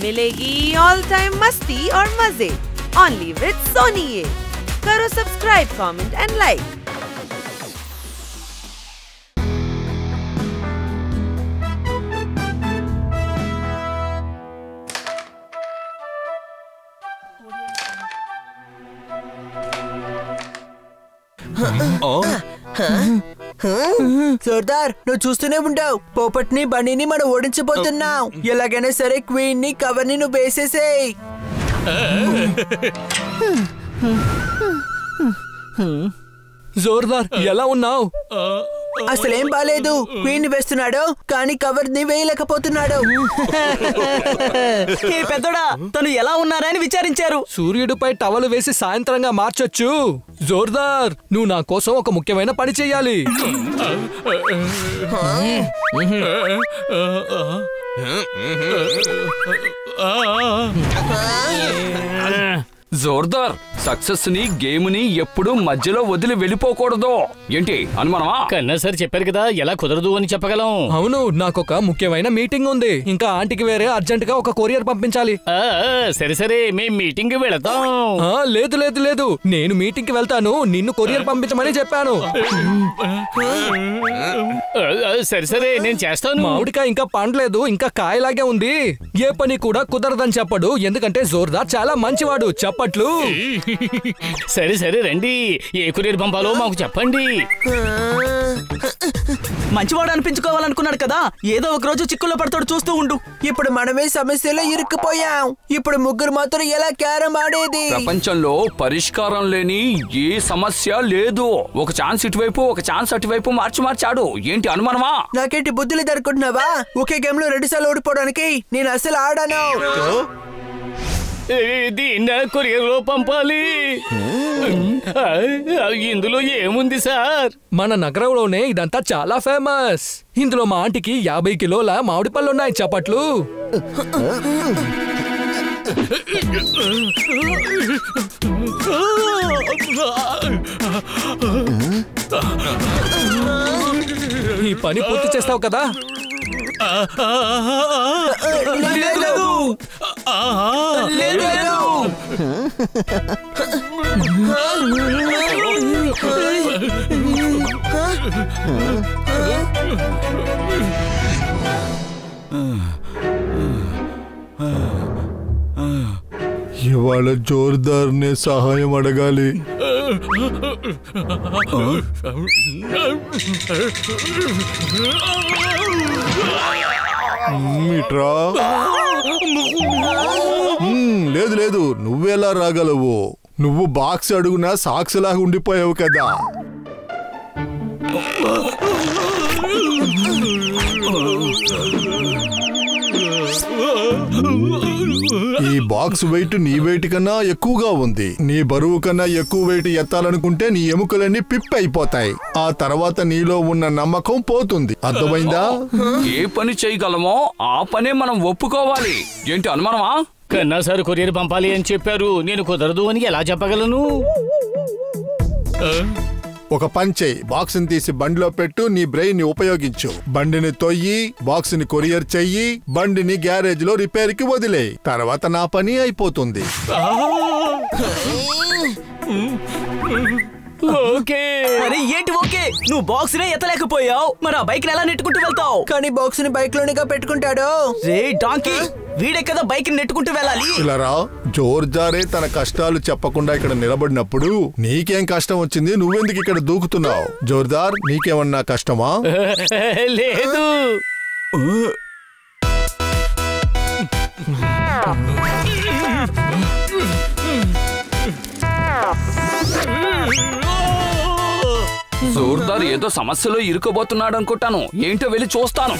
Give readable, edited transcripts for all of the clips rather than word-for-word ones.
मिलेगी all time मस्ती और मजे ओनली विद सोनी। ये करो subscribe, comment and like. Sardar, నువ్వు చూస్తూనే ఉంటావు. పోపట్ని బన్నీని మనం ఓడించబోతున్నాం. ఎలాగైనా సరే క్వీన్ ని కవర్ ని నువ్వు వేసేసేయ్. జోర్దార్, ఎలా ఉన్నావు? అసలేం బాలేదు. క్వీన్ ని వేస్తున్నాడు కానీ కవర్ ని వేయలేకపోతున్నాడు. పెద్దోడా, తను ఎలా ఉన్నారని విచారించారు. సూర్యుడిపై టవల్ వేసి సాయంత్రంగా మార్చొచ్చు. జోర్దార్, నువ్వు నా కోసం ఒక ముఖ్యమైన పని చెయ్యాలి. జోర్దార్, సక్సెస్ ని గేమ్ ని ఎప్పుడు మధ్యలో వదిలి వెళ్ళిపోకూడదు. ఏంటి అనుమానమా? కన్నా సార్ చెప్పారు కదా, ఎలా కుదరదు అని చెప్పగలం. అవును, నాకొక ముఖ్యమైన మీటింగ్ ఉంది. ఇంకా ఆంటీకి వేరే అర్జెంట్ గా ఒక కొరియర్ పంపించాలి. సరే సరే, మేం మీటింగ్ కి వెళతాం. లేదు లేదు లేదు, నేను మీటింగ్ కి వెళ్తాను. నిన్ను కొరియర్ పంపించమని చెప్పాను. సరే సరే, నేను చేస్తాను. మామిడికాయ ఇంకా పండలేదు, ఇంకా కాయలాగే ఉంది. ఏ పని కూడా కుదరదని చెప్పడు, ఎందుకంటే జోర్దార్ చాలా మంచివాడు. చెప్పట్లు. సరే సరే రండి, ఏ కొరియర్ పంపాలో మాకు చెప్పండి. మంచివాడు అనిపించుకోవాలనుకున్నాడు కదా, ఏదో ఒక రోజు చిక్కుల్లో పడతాడు. చూస్తూ ఉండు. ఇప్పుడు మనమే సమస్యలో ఇరుక్కుపోయాం. ఇప్పుడు ముగ్గురు మాత్రం ఎలా క్యారం ఆడేది? ప్రపంచంలో పరిష్కారం లేని ఏ సమస్య లేదు. ఒక ఛాన్స్ ఇటువైపు, ఒక ఛాన్స్ అటువైపు మార్చి మార్చాడు. ఏంటి అనుమానమా? నాకేంటి బుద్ధులు దొరుకుంటున్నావా? ఒకే గేమ్ లో 2 సార్లు ఓడిపోవడానికి నేను అసలు ఆడాను. దీన్ని కొరియర్ లో పంపాలి. ఇందులో ఏముంది సార్? మన నగరంలోనే ఇదంతా చాలా ఫేమస్. ఇందులో మా ఆంటీకి 50 కిలోల మామిడి పళ్ళు ఉన్నాయి. చెప్పట్లు. ఈ పని పూర్తి చేస్తావు కదా? ఇవాళ జోర్దార్ నే సహాయం అడగాలి. లేదు లేదు, నువ్వెలా రాగలవు? నువ్వు బాక్స్ అడుగునా సాక్స్ లాగా ఉండిపోయావు కదా. ఈ బాక్స్ వెయిట్ నీ వెయిట్ కన్నా ఎక్కువగా ఉంది. నీ బరువు కన్నా ఎక్కువ వెయిట్ ఎత్తాలనుకుంటే నీ ఎముకలన్నీ పిప్పి అయిపోతాయి. ఆ తర్వాత నీలో ఉన్న నమ్మకం పోతుంది. అర్థమైందా? ఏ పని చేయగలమో ఆ పనే మనం ఒప్పుకోవాలి. ఏంటి అనుమానమా? కన్నా సార్ కొరియర్ పంపాలి అని చెప్పారు. నేను కుదరదు అని ఎలా చెప్పగలను? ఒక పని చెయ్యి, బాక్స్ ని తీసి బండిలో పెట్టు. నీ బ్రెయిన్ ని ఉపయోగించు. బండిని తొయ్యి, బాక్స్ ని కొరియర్ చెయ్యి, బండిని గ్యారేజ్ లో రిపేర్ కి వదిలే. తర్వాత నా పని అయిపోతుంది. ఓకే. అరే ఏంటి ఓకే? నువ్వు బాక్స్ నే ఎత్తలేకపోయావు, మరి ఆ బైక్ ని ఎలా నెట్టుకుంటూ వెళ్తావు? కానీ బాక్స్ ని బైక్ లోనిగా పెట్టుకుంటాడు. రే డాంకీ, వీడే కదా బైక్ ని నెట్టుకుంటూ వెళ్ళాలి. ఇలా రా. జోర్జారే తన కష్టాలు చెప్పకుండా ఇక్కడ నిలబడినప్పుడు నీకేం కష్టం వచ్చింది? నువ్వెందుకు ఇక్కడ దూకుతున్నావు? జోర్దార్, నీకేమన్నా కష్టమా? లేదు. జోర్దార్ ఏదో సమస్యలో ఇరుకోబోతున్నాడు అనుకుంటాను. ఏంటో వెళ్ళి చూస్తాను.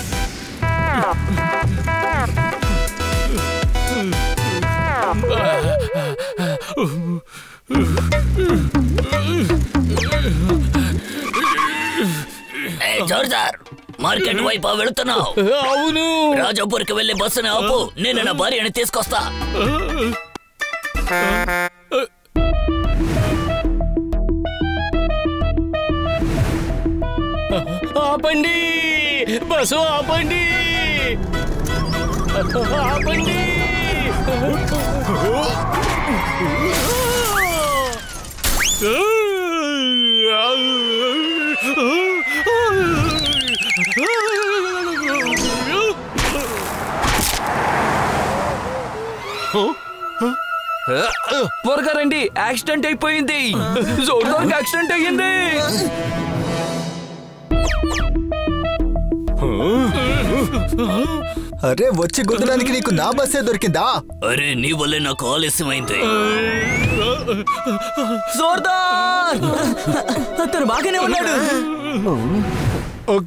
జోర్దార్, మార్కెట్ వైపు వెళుతున్నావు? అవును. రాజాపూర్కి వెళ్లి బస్సుని ఆపు, నేను నా భార్యని తీసుకొస్తా. ఆపండి, బస్సు ఆపండి, ఆపండి. త్వరగా రండి, యాక్సిడెంట్ అయిపోయింది. జోర్దార్కి యాక్సిడెంట్ అయ్యింది. అరే వచ్చి గుద్దడానికి నీకు నా బస్సే దొరికిందా? అరే నీ వల్లే నాకు ఆలస్యమైంది. జోర్దార్ అతను బాగానే ఉన్నాడు.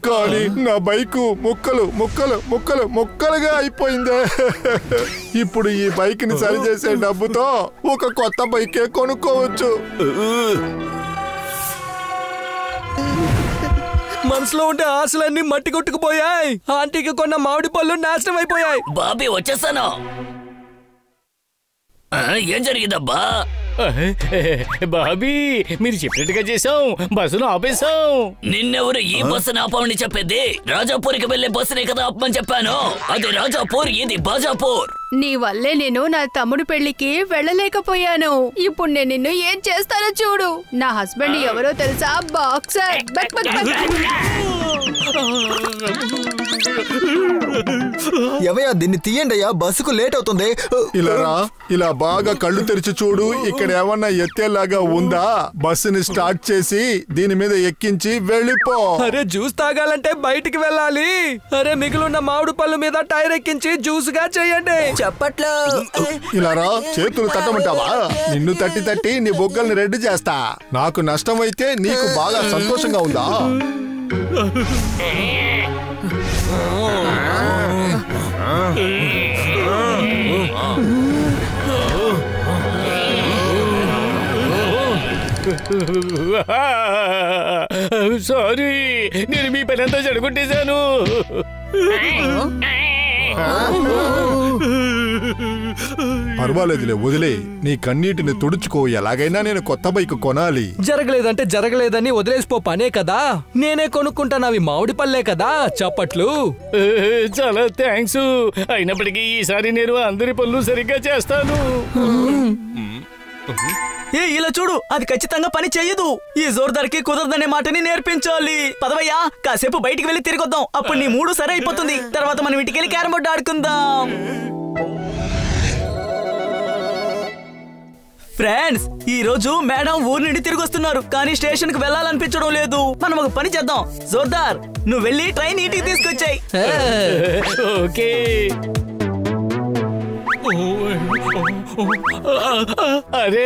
కానీ నా బైకు ముక్కలు ముక్కలు ముక్కలు ముక్కలుగా అయిపోయిందే. ఇప్పుడు ఈ బైక్ ని సరి చేసే డబ్బుతో ఒక కొత్త బైకే కొనుక్కోవచ్చు. మనసులో ఉండే ఆశలన్నీ మట్టి కొట్టుకుపోయాయి. ఆంటీకి కొన్న మామిడి పళ్ళు నాశనం అయిపోయాయి. బాబీ వచ్చేసాను. ఏం జరిగిందబ్బా? బాబీ మీరు చెప్పినట్టుగా చేసాం, బస్సును ఆపేశాం. నిన్నెవరు ఈ బస్సును ఆపమని చెప్పేది? రాజాపూర్కి వెళ్లే బస్సునే కదా ఆపమని చెప్పాను. అది రాజాపూర్, ఇది బాజాపూర్. నీ వల్లే నేను నా తమ్ముడి పెళ్లికి వెళ్ళలేకపోయాను. ఇప్పుడు నేను నిన్ను ఏం చేస్తానో చూడు. నా హస్బెండ్ ఎవరో తెలుసా? బాక్సర్. ఎవయా దీన్ని తీయండి అయ్యా, బస్సుకు లేట్ అవుతుంది. ఇలా బాగా కళ్ళు తెరిచి చూడు. ఇక్కడ ఏమన్నా ఎత్తేలాగా ఉందా? బస్సుని స్టార్ట్ చేసి దీని మీద ఎక్కించి వెళ్ళిపో. అరే జ్యూస్ తాగాలంటే బయటికి వెళ్ళాలి. అరే మిగిలిన మామిడి పళ్ళు మీద టైర్ ఎక్కించి జ్యూస్ గా చేయండి. చెప్పట్లో ఇలా రా, చేతులు తట్టమంటావా? నిన్ను తట్టి తట్టి నీ బొగ్గల్ని రెడ్డి చేస్తా. నాకు నష్టం అయితే నీకు బాగా సంతోషంగా ఉందా? సారీ, నేను మీ పని అంతా చెడగొట్టేశాను. పర్వాలేదులే, వదిలే. నీ కన్నీటిని తుడుచుకో. ఎలాగైనా నేను కొత్త బైక్ కొనాలి. జరగలేదంటే జరగలేదని వదిలేసిపో పనే కదా. నేనే కొనుక్కుంటాను. అవి మామిడి పళ్ళే కదా. చప్పట్లు. చాలా థ్యాంక్స్. అయినప్పటికీ ఈసారి నేను అందరి పనులు సరిగ్గా చేస్తాను. ఇలా చూడు, అది ఖచ్చితంగా పని చెయ్యదు. ఈ జోర్దార్కి కుదరదనే మాటని నేర్పించాలి. పదవయ్యా, కాసేపు బయటికి వెళ్ళి తిరిగొద్దాం. అప్పుడు నీ మూడు సరే అయిపోతుంది. తర్వాత మనం ఇంటికి వెళ్ళి క్యారమ్ బోర్డు ఆడుకుందాం. ఫ్రెండ్స్, ఈ రోజు మేడం ఊరు నుండి తిరిగి వస్తున్నారు. కానీ స్టేషన్ కి వెళ్ళాలనిపించడం లేదు. మనం ఒక పని చేద్దాం. జోర్దార్, నువ్వు వెళ్ళి ట్రైన్ ఇంటికి తీసుకొచ్చాయి. ఓకే. అరే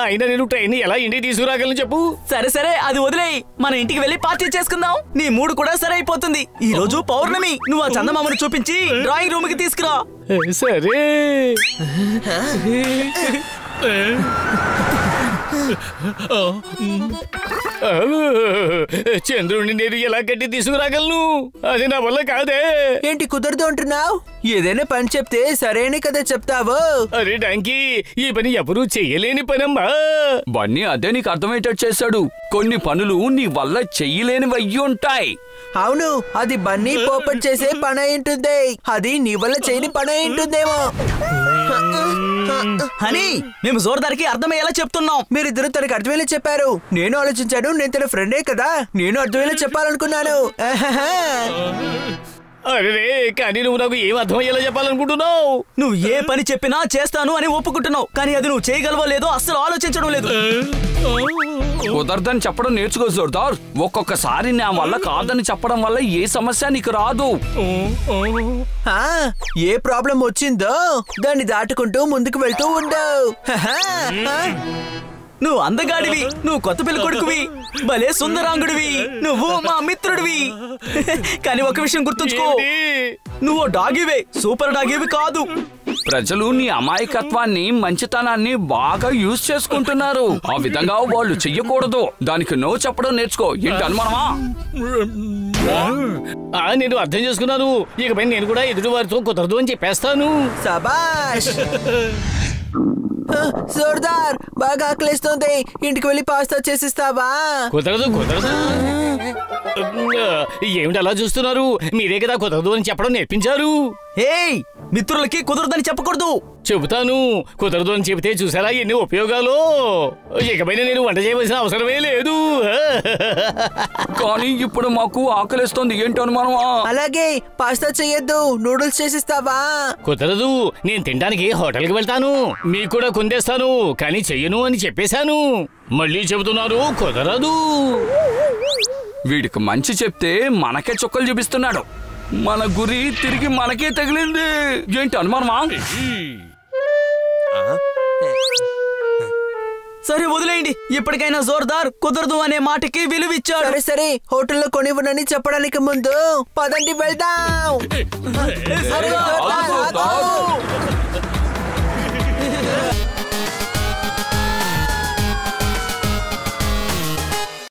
అయినా నేను ట్రైన్ ఎలా ఇంటికి తీసుకురాగలను చెప్పు. సరే సరే, అది వదిలేయి. మన ఇంటికి వెళ్ళి పార్టీ చేసుకుందాం. నీ మూడు కూడా సరే అయిపోతుంది. ఈ రోజు పౌర్ణమి. నువ్వు ఆ చందమామను చూపించి డ్రాయింగ్ రూమ్ కి తీసుకురా. సరే. చంద్రుడిని నేను ఎలా కట్టి తీసుకురాగలను? అది నా వల్ల కాదే. ఏంటి కుదరదు అంటున్నావు? ఏదైనా పని చెప్తే సరేనే కదా చెప్తావు. అరే డాంకీ, ఈ పని ఎవరూ చెయ్యలేని పనమ్మా. బన్నీ అదే నీకు అర్థమయ్యేటట్టు చేశాడు. కొన్ని పనులు నీ వల్ల చెయ్యలేనివి అయ్యి ఉంటాయి. అవును, అది బన్నీ పోపట్ చేసే పని అయి ఉంటుంది. అది నీ వల్ల చేయని పని అయి ఉంటుందేమో. హనీ, మేము జోర్దార్కి అర్థమయ్యేలా చెప్తున్నాం. మీరిద్దరు తనకి అర్థమయ్యేలా చెప్పారు. నేను ఆలోచించాను, నేను తన ఫ్రెండే కదా, నేను అర్థమయ్యేలా చెప్పాలనుకున్నాను. అరే కానీ నువ్వు నాకు ఏం అర్థమయ్యేలా చెప్పాలనుకుంటున్నావు? నువ్వు ఏ పని చెప్పినా చేస్తాను అని ఒప్పుకుంటున్నావు. కానీ అది నువ్వు చేయగలవో లేదో అస్సలు ఆలోచించడం లేదు. కుదరదని చెప్పడం నేర్చుకో జోర్దార్. ఒక్కొక్కసారి నా వల్ల కాదని చెప్పడం వల్ల ఏ సమస్య నీకు రాదు. ఏ ప్రాబ్లం వచ్చిందో దాన్ని దాటుకుంటూ ముందుకు వెళ్తూ ఉండవు. నువ్వు అందగాడివి, నువ్వు కొత్త పెళ్లి కొడుకువి, భలే సుందరాంగుడివి, నువ్వు మా మిత్రుడివి. కానీ ఒక విషయం గుర్తుంచుకో, నువ్వు డాగివే, సూపర్ డాగివి కాదు. ప్రజలు నీ అమాయకత్వాన్ని, మంచితనాన్ని బాగా యూజ్ చేసుకుంటున్నారు. ఆ విధంగా వాళ్ళు చెయ్యకూడదు. దానికి నో చెప్పడం నేర్చుకో. ఏంటి అనుమానమా? నేను అర్థం చేసుకున్నాను. ఇకపై నేను కూడా ఎదుటి వారితో కుదరదు అని చెప్పేస్తాను. శభాష్. జోర్దార్, బాగా ఆకలిస్తుంది. ఇంటికి వెళ్ళి పాస్తా చేసిస్తావా? కుదరదు కుదరదు. ఏమిటి అలా చూస్తున్నారు? మీరే కదా కుదరదు అని చెప్పడం నేర్పించారు. ఏయ్, మిత్రులకి కుదరదని చెప్పకూడదు. చెబుతాను. కుదరదు అని చెబితే చూసారా ఎన్ని ఉపయోగాలు. ఇకపైన నేను వంట చేయవలసిన అవసరమే లేదు. కానీ ఇప్పుడు మాకు ఆకలిస్తోంది. ఏంటి అనుమానమా? అలాగే పాస్తా చెయ్యొద్దు, నూడిల్స్ చేసిస్తావా? కుదరదు. నేను తినడానికి హోటల్కి వెళ్తాను, మీకు కూడా కొందేస్తాను. కానీ చెయ్యను అని చెప్పేశాను. మళ్ళీ చెబుతున్నారు, కుదరదు. వీడికి మంచి చెప్తే మనకే చుక్కలు చూపిస్తున్నాడు. మన గురి తిరిగి మనకే తగిలింది. ఏంటి అనుమానమా? సరే వదిలేయండి. ఇప్పటికైనా జోర్దార్ కుదరదు అనే మాటకి విలువిచ్చాడు. సరే సరే, హోటల్లో కొనివ్వనని చెప్పడానికి ముందు పదండి వెళ్దాం. అరే, జోర్దార్, ఆగు.